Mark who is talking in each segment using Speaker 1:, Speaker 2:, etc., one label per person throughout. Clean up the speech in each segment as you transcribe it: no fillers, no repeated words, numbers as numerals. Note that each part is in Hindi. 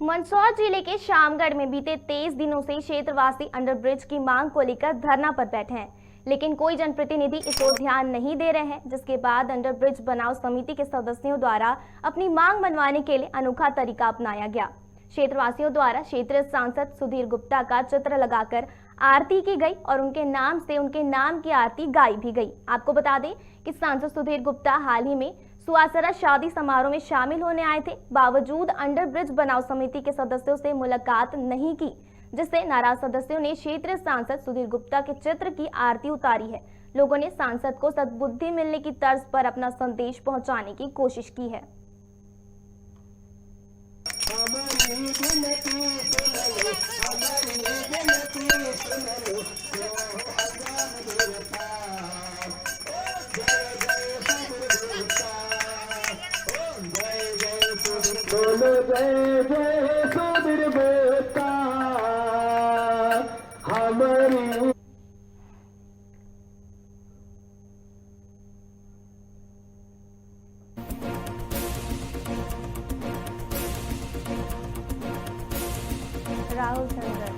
Speaker 1: मंदसौर जिले के शामगढ़ में बीते 23 दिनों से क्षेत्रवासी अंडरब्रिज की मांग को लेकर धरना पर बैठे हैं, लेकिन कोई जनप्रतिनिधि इस ओर ध्यान नहीं दे रहे हैं। जिसके बाद अंडरब्रिज बनाओ समिति के सदस्यों द्वारा अपनी मांग मनवाने के लिए अनोखा तरीका अपनाया गया। क्षेत्रवासियों द्वारा क्षेत्रीय सांसद सुधीर गुप्ता का चित्र लगाकर आरती की गई और उनके नाम से उनके नाम की आरती गाई भी गई। आपको बता दें कि सांसद सुधीर गुप्ता हाल ही में सुवासरा शादी समारोह में शामिल होने आए थे, बावजूद अंडरब्रिज बनाओ समिति के सदस्यों से मुलाकात नहीं की, जिससे नाराज सदस्यों ने क्षेत्रीय सांसद सुधीर गुप्ता के चित्र की आरती उतारी है। लोगों ने सांसद को सद्बुद्धि मिलने की तर्ज पर अपना संदेश पहुंचाने की कोशिश की है।
Speaker 2: जय जय सुधीर गुप्ता हमारी।
Speaker 1: राहुल धनगर।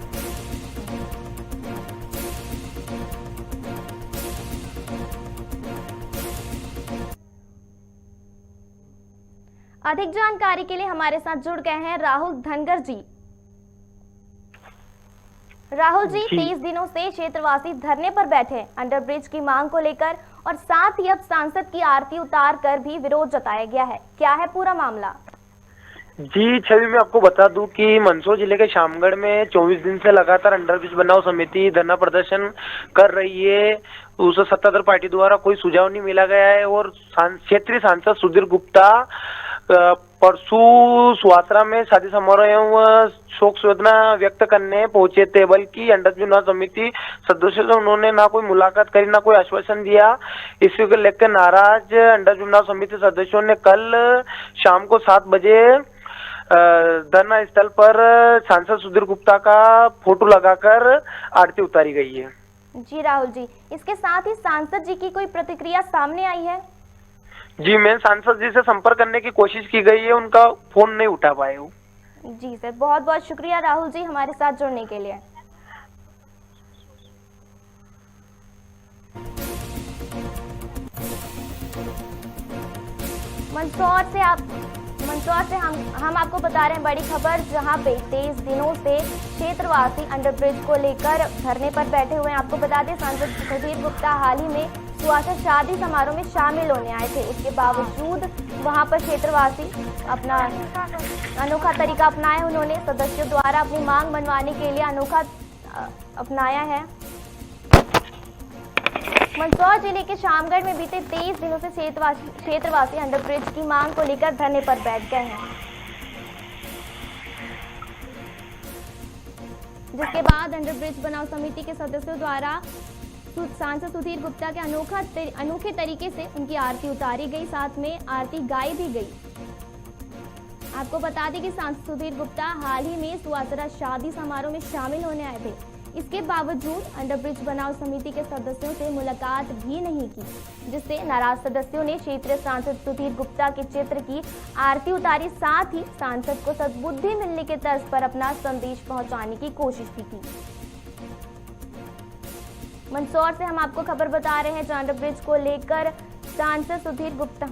Speaker 1: अधिक जानकारी के लिए हमारे साथ जुड़ गए हैं राहुल धनगर जी। राहुल जी, 23 दिनों से क्षेत्रवासी धरने पर बैठे हैं अंडरब्रिज की मांग को लेकर, और साथ ही अब सांसद की आरती उतार कर भी विरोध जताया गया है। क्या है पूरा मामला?
Speaker 3: जी छवि, मैं आपको बता दूं कि मंदसौर जिले के शामगढ़ में 24 दिन से लगातार अंडरब्रिज बनाओ समिति धरना प्रदर्शन कर रही है। उस सत्ताधार पार्टी द्वारा कोई सुझाव नहीं मिला गया है और क्षेत्रीय सांसद सुधीर गुप्ता परसों सुवासरा में शादी समारोह एवं शोक संवेदना व्यक्त करने पहुंचे थे, बल्कि अंडरब्रिज बनाओ समिति सदस्यों से उन्होंने ना कोई मुलाकात करी, ना कोई आश्वासन दिया। इसी को लेकर नाराज अंडरब्रिज बनाओ समिति सदस्यों ने कल शाम को 7 बजे धरना स्थल पर सांसद सुधीर गुप्ता का फोटो लगाकर आरती उतारी गई है।
Speaker 1: जी राहुल जी, इसके साथ ही सांसद जी की कोई प्रतिक्रिया सामने आई है?
Speaker 3: जी, मैं सांसद जी से संपर्क करने की कोशिश की गई है, उनका फोन नहीं उठा पाए वो।
Speaker 1: जी सर, बहुत बहुत शुक्रिया राहुल जी हमारे साथ जुड़ने के लिए। मंदसौर से हम आपको बता रहे हैं बड़ी खबर, जहां पे 23 दिनों से क्षेत्रवासी अंडरब्रिज को लेकर धरने पर बैठे हुए हैं। आपको बता दें सांसद सुधीर गुप्ता हाल ही में सुवासरा शादी समारोह में शामिल होने आए थे। उसके बावजूद वहां पर क्षेत्रवासी अपना अनोखा तरीका अपनाया। उन्होंने सदस्यों द्वारा अपनी मांग मनवाने के लिए अनोखा अपनाया है। मंदसौर जिले के शामगढ़ में बीते 23 दिनों से क्षेत्रवासी अंडरब्रिज की मांग को लेकर धरने पर बैठ गए हैं, जिसके बाद अंडरब्रिज बनाओ समिति के सदस्यों द्वारा सांसद सुधीर गुप्ता के अनोखे तरीके से उनकी आरती उतारी गई, साथ में आरती गाई भी गई। आपको बता दें कि सांसद सुधीर गुप्ता हाल ही में सुवासरा शादी समारोह में शामिल होने आए थे। इसके बावजूद अंडरब्रिज बनाओ समिति के सदस्यों से मुलाकात भी नहीं की, जिससे नाराज सदस्यों ने क्षेत्रीय सांसद सुधीर गुप्ता के चित्र की आरती उतारी। साथ ही सांसद को सद्बुद्धि मिलने के तर्ज पर अपना संदेश पहुंचाने की कोशिश भी की। मंदसौर से हम आपको खबर बता रहे हैं, जहां अंडरब्रिज को लेकर सांसद सुधीर गुप्ता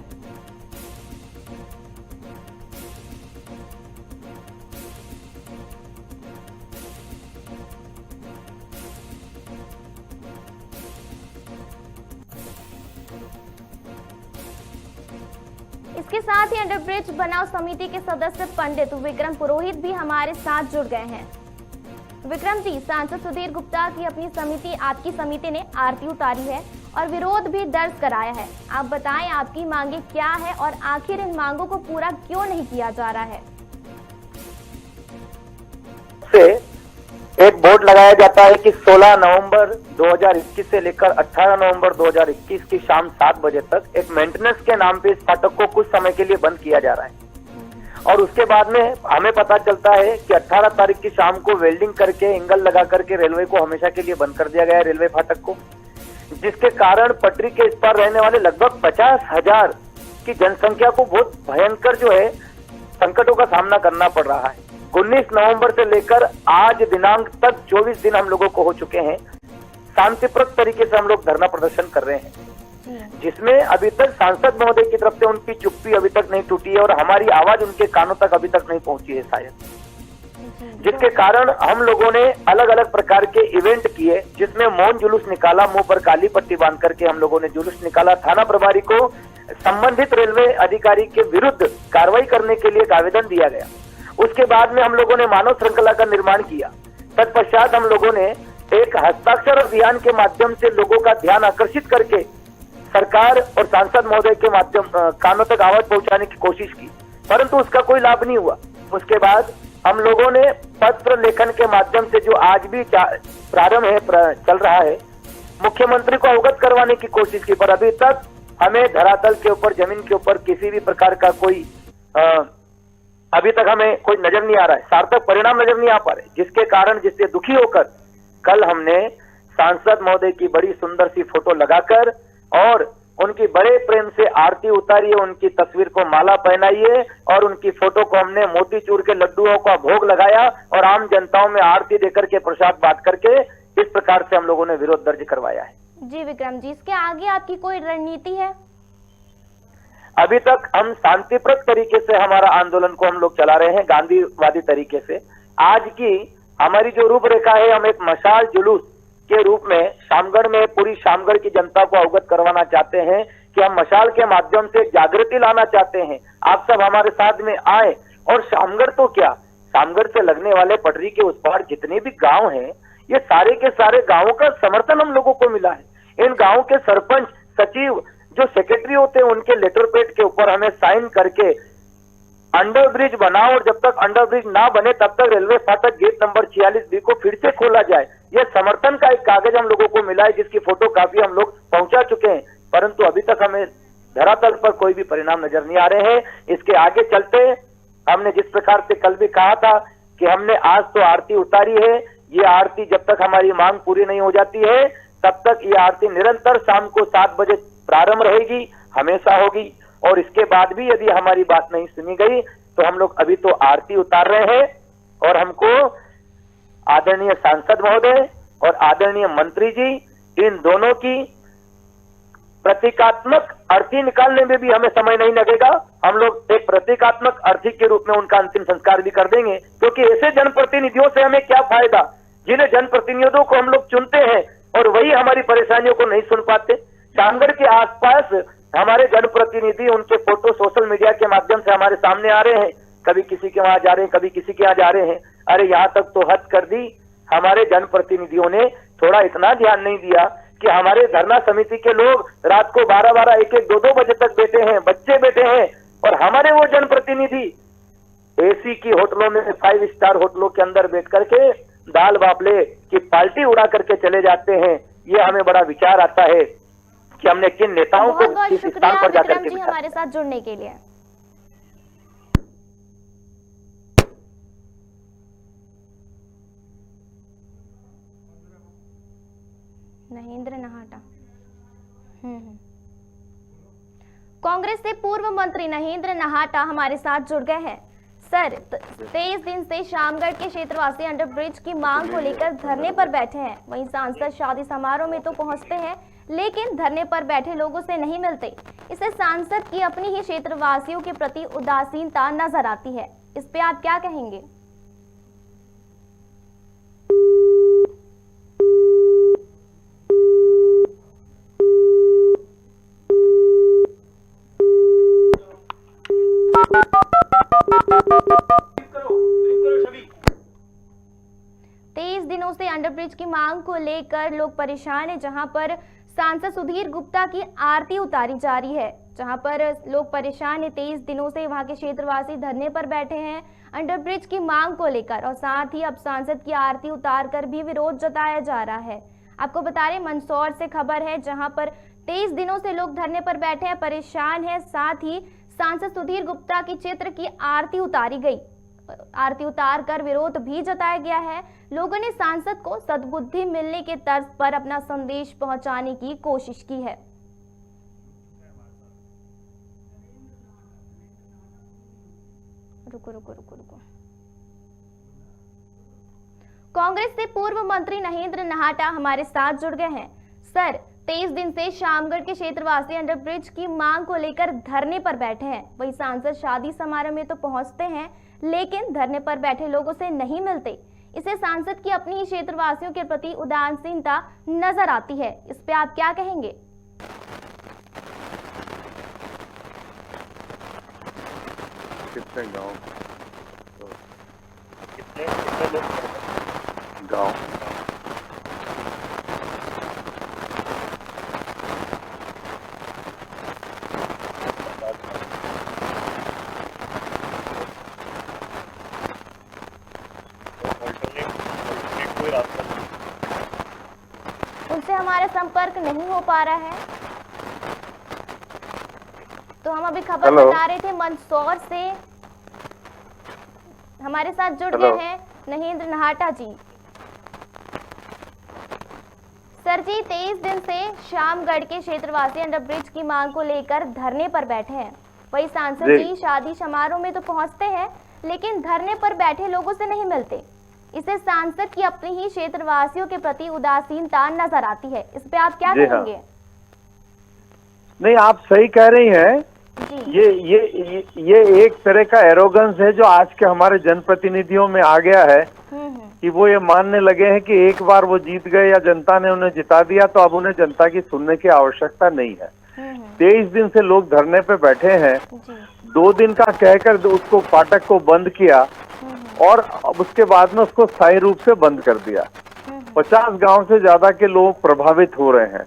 Speaker 1: इसके साथ ही अंडरब्रिज बनाओ समिति के सदस्य पंडित विक्रम पुरोहित भी हमारे साथ जुड़ गए हैं। विक्रम जी, सांसद सुधीर गुप्ता की आपकी समिति ने आरती उतारी है और विरोध भी दर्ज कराया है। आप बताएं आपकी मांगे क्या है और आखिर इन मांगों को पूरा क्यों नहीं किया जा रहा है?
Speaker 4: एक बोर्ड लगाया जाता है कि 16 नवंबर 2021 से लेकर 18 नवंबर 2021 की शाम 7 बजे तक एक मेंटेनेंस के नाम पे इस फाटक को कुछ समय के लिए बंद किया जा रहा है। और उसके बाद में हमें पता चलता है कि 18 तारीख की शाम को वेल्डिंग करके एंगल लगा करके रेलवे को हमेशा के लिए बंद कर दिया गया है, रेलवे फाटक को, जिसके कारण पटरी के इस पार रहने वाले लगभग 50,000 की जनसंख्या को बहुत भयंकर जो है संकटों का सामना करना पड़ रहा है। 19 नवंबर से लेकर आज दिनांक तक 24 दिन हम लोगों को हो चुके हैं। शांतिप्रद तरीके से हम लोग धरना प्रदर्शन कर रहे हैं, जिसमें अभी तक सांसद महोदय की तरफ से उनकी चुप्पी अभी तक नहीं टूटी है और हमारी आवाज उनके कानों तक अभी तक नहीं पहुंची है शायद, जिसके कारण हम लोगों ने अलग अलग प्रकार के इवेंट किए, जिसमें मौन जुलूस निकाला, मुंह पर काली पट्टी बांध करके हम लोगों ने जुलूस निकाला। थाना प्रभारी को संबंधित रेलवे अधिकारी के विरुद्ध कार्रवाई करने के लिए एक आवेदन दिया गया। उसके बाद में हम लोगों ने मानव श्रृंखला का निर्माण किया। तत्पश्चात हम लोगों ने एक हस्ताक्षर अभियान के माध्यम से लोगों का ध्यान आकर्षित करके सरकार और सांसद महोदय के माध्यम कानों तक आवाज पहुंचाने की कोशिश की, परंतु उसका कोई लाभ नहीं हुआ। उसके बाद हम लोगों ने पत्र लेखन के माध्यम से, जो आज भी प्रारंभ है, चल रहा है, मुख्यमंत्री को अवगत करवाने की कोशिश की, पर अभी तक हमें धरातल के ऊपर, जमीन के ऊपर किसी भी प्रकार का कोई अभी तक हमें कोई नजर नहीं आ रहा है, सार्थक परिणाम नजर नहीं आ पा रहे, जिसके कारण, जिससे दुखी होकर कल हमने सांसद महोदय की बड़ी सुंदर सी फोटो लगाकर और उनकी बड़े प्रेम से आरती उतारी है, उनकी तस्वीर को माला पहनाई है और उनकी फोटो को हमने मोतीचूर के लड्डुओं का भोग लगाया और आम जनताओं में आरती देकर के, प्रसाद बांट करके, इस प्रकार से हम लोगों ने विरोध दर्ज करवाया है।
Speaker 1: जी विक्रम जी, इसके आगे आपकी कोई रणनीति है?
Speaker 4: अभी तक हम शांतिप्रद तरीके से हमारा आंदोलन को हम लोग चला रहे हैं, गांधीवादी तरीके से। आज की हमारी जो रूपरेखा है, हम एक मशाल जुलूस के रूप में शामगढ़ में पूरी शामगढ़ की जनता को अवगत करवाना चाहते हैं कि हम मशाल के माध्यम से जागृति लाना चाहते हैं। आप सब हमारे साथ में आए और शामगढ़ तो क्या, शामगढ़ से लगने वाले पटरी के उस पार जितने भी गांव हैं, ये सारे के सारे गांवों का समर्थन हम लोगों को मिला है। इन गांव के सरपंच, सचिव, जो सेक्रेटरी होते हैं, उनके लेटर पैड के ऊपर हमें साइन करके अंडर ब्रिज बनाओ और जब तक अंडर ब्रिज ना बने तब तक रेलवे फाटक गेट नंबर 46B को फिर से खोला जाए, यह समर्थन का एक कागज हम लोगों को मिला है, जिसकी फोटो काफी हम लोग पहुंचा चुके हैं, परंतु अभी तक हमें धरातल पर कोई भी परिणाम नजर नहीं आ रहे हैं। इसके आगे चलते हमने जिस प्रकार से कल भी कहा था कि हमने आज तो आरती उतारी है, ये आरती जब तक हमारी मांग पूरी नहीं हो जाती है तब तक ये आरती निरंतर शाम को 7 बजे प्रारंभ रहेगी, हमेशा होगी। और इसके बाद भी यदि हमारी बात नहीं सुनी गई तो हम लोग अभी तो आरती उतार रहे हैं और हमको आदरणीय सांसद महोदय और आदरणीय मंत्री जी, इन दोनों की प्रतीकात्मक अर्थी निकालने में भी हमें समय नहीं लगेगा। हम लोग एक प्रतीकात्मक अर्थी के रूप में उनका अंतिम संस्कार भी कर देंगे, क्योंकि ऐसे जनप्रतिनिधियों से हमें क्या फायदा, जिन्हें जनप्रतिनिधियों को हम लोग चुनते हैं और वही हमारी परेशानियों को नहीं सुन पाते। शामगढ़ के आसपास हमारे जनप्रतिनिधि, उनके फोटो सोशल मीडिया के माध्यम से हमारे सामने आ रहे हैं, कभी किसी के वहां जा रहे हैं, कभी किसी के यहाँ जा रहे हैं। अरे यहाँ तक तो हद कर दी, हमारे जनप्रतिनिधियों ने थोड़ा इतना ध्यान नहीं दिया कि हमारे धरना समिति के लोग रात को 12-12, 1-1, 2-2 बजे तक बैठे हैं, बच्चे बैठे हैं, और हमारे वो जनप्रतिनिधि एसी की होटलों में, 5 स्टार होटलों के अंदर बैठ करके दाल बाफले की पार्टी उड़ा करके चले जाते हैं। ये हमें बड़ा विचार आता है कि हमने किन नेताओं को किस स्थान पर जाकर के बिठाया।
Speaker 1: हमारे साथ जुड़ने के लिए नहेंद्र नहाटा। कांग्रेस से पूर्व मंत्री नहेंद्र नहाटा हमारे साथ जुड़ गए हैं। सर, 23 दिन से शामगढ़ के क्षेत्रवासी अंडरब्रिज की मांग को लेकर धरने पर बैठे हैं। वहीं सांसद शादी समारोह में तो पहुंचते हैं, लेकिन धरने पर बैठे लोगों से नहीं मिलते। इससे सांसद की अपनी ही क्षेत्रवासियों के प्रति उदासीनता नजर आती है। इस पे आप क्या कहेंगे? दिनों से अंडरब्रिज की मांग को लेकर लोग परेशान हैं, जहां पर सांसद सुधीर गुप्ता की आरती उतारी जा रही है, जहां पर लोग परेशान हैं। 23 दिनों से वहां के क्षेत्रवासी धरने पर बैठे हैं अंडरब्रिज की मांग को लेकर, और साथ ही अब सांसद की आरती उतार कर भी विरोध जताया जा रहा है। आपको बता रहे मंदसौर से खबर है, जहां पर 23 दिनों से लोग धरने पर बैठे हैं, परेशान हैं। साथ ही सांसद सुधीर गुप्ता की चित्र की आरती उतारी गई, आरती उतार कर विरोध भी जताया गया है। लोगों ने सांसद को सद्बुद्धि मिलने के तर्ज पर अपना संदेश पहुंचाने की कोशिश की है। रुको रुको रुको रुको कांग्रेस से पूर्व मंत्री नहेंद्र नहाटा हमारे साथ जुड़ गए हैं। सर, 23 दिन से शामगढ़ के क्षेत्रवासी अंडरब्रिज की मांग को लेकर धरने पर बैठे हैं। वही सांसद शादी समारोह में तो पहुंचते हैं, लेकिन धरने पर बैठे लोगों से नहीं मिलते। इसे सांसद की अपनी ही क्षेत्रवासियों के प्रति उदासीनता नजर आती है। इस पे आप क्या कहेंगे?
Speaker 5: कितने गांव
Speaker 4: कितने लोग
Speaker 5: गांव
Speaker 4: कोई रास्ता
Speaker 1: उनसे हमारा संपर्क नहीं हो पा रहा है। तो हम अभी खबर
Speaker 5: हेलो।
Speaker 1: बता रहे थे मंदसौर से हमारे साथ जुड़
Speaker 5: हेलो।
Speaker 1: गए हैं नहेंद्र नहाटा जी। सर जी, 23 दिन से शामगढ़ के क्षेत्रवासी अंडरब्रिज की मांग को लेकर धरने पर बैठे हैं। वही सांसद
Speaker 5: जी।
Speaker 1: जी शादी समारोह में तो पहुंचते हैं, लेकिन धरने पर बैठे लोगों से नहीं मिलते। इसे सांसद की अपनी ही क्षेत्रवासियों के प्रति उदासीनता नजर आती है। इस पे आप क्या
Speaker 5: जी हाँ।
Speaker 1: कहेंगे?
Speaker 5: नहीं, आप सही कह रही हैं।
Speaker 1: जी
Speaker 5: ये एक तरह का एरोगेंस है जो आज के हमारे जनप्रतिनिधियों में आ गया है कि वो ये मानने लगे हैं कि एक बार वो जीत गए या जनता ने उन्हें जिता दिया तो अब उन्हें जनता की सुनने की आवश्यकता नहीं है। 23 दिन से लोग धरने पे बैठे हैं।
Speaker 1: जी
Speaker 5: 2 दिन का कहकर उसको फाटक को बंद किया और अब उसके बाद में उसको स्थायी रूप से बंद कर दिया। 50 गांव से ज्यादा के लोग प्रभावित हो रहे हैं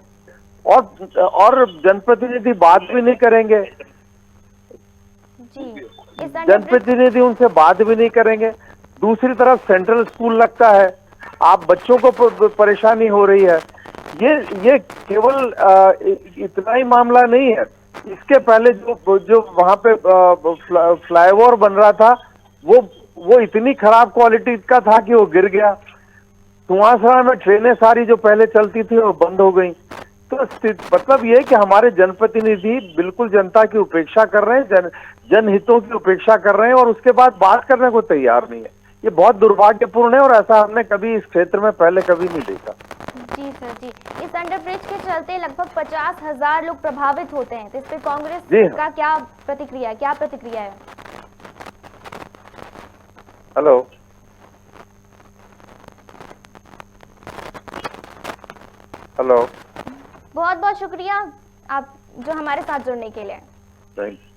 Speaker 5: और जनप्रतिनिधि बात भी नहीं करेंगे।
Speaker 1: जी इस अंडरब्रिज
Speaker 5: जनप्रतिनिधि उनसे बात भी नहीं करेंगे। दूसरी तरफ सेंट्रल स्कूल लगता है, आप बच्चों को परेशानी हो रही है। ये केवल इतना ही मामला नहीं है। इसके पहले जो वहां पे फ्लाईओवर बन रहा था वो इतनी खराब क्वालिटी का था कि वो गिर गया। सुहासरा में ट्रेनें सारी जो पहले चलती थी वो बंद हो गई। तो मतलब ये कि हमारे जनप्रतिनिधि बिल्कुल जनता की उपेक्षा कर रहे हैं, जनहितों की उपेक्षा कर रहे हैं और उसके बाद बात करने को तैयार नहीं है। ये बहुत दुर्भाग्यपूर्ण है और ऐसा हमने कभी इस क्षेत्र में पहले कभी नहीं देखा।
Speaker 1: जी सर जी, इस अंडरब्रिज के चलते लगभग 50,000 लोग प्रभावित होते हैं। तो इस पे कांग्रेस
Speaker 5: जी हाँ।
Speaker 1: का क्या प्रतिक्रिया है?
Speaker 5: हेलो हेलो,
Speaker 1: बहुत बहुत शुक्रिया आप जो हमारे साथ जुड़ने के लिए।
Speaker 5: Thank you.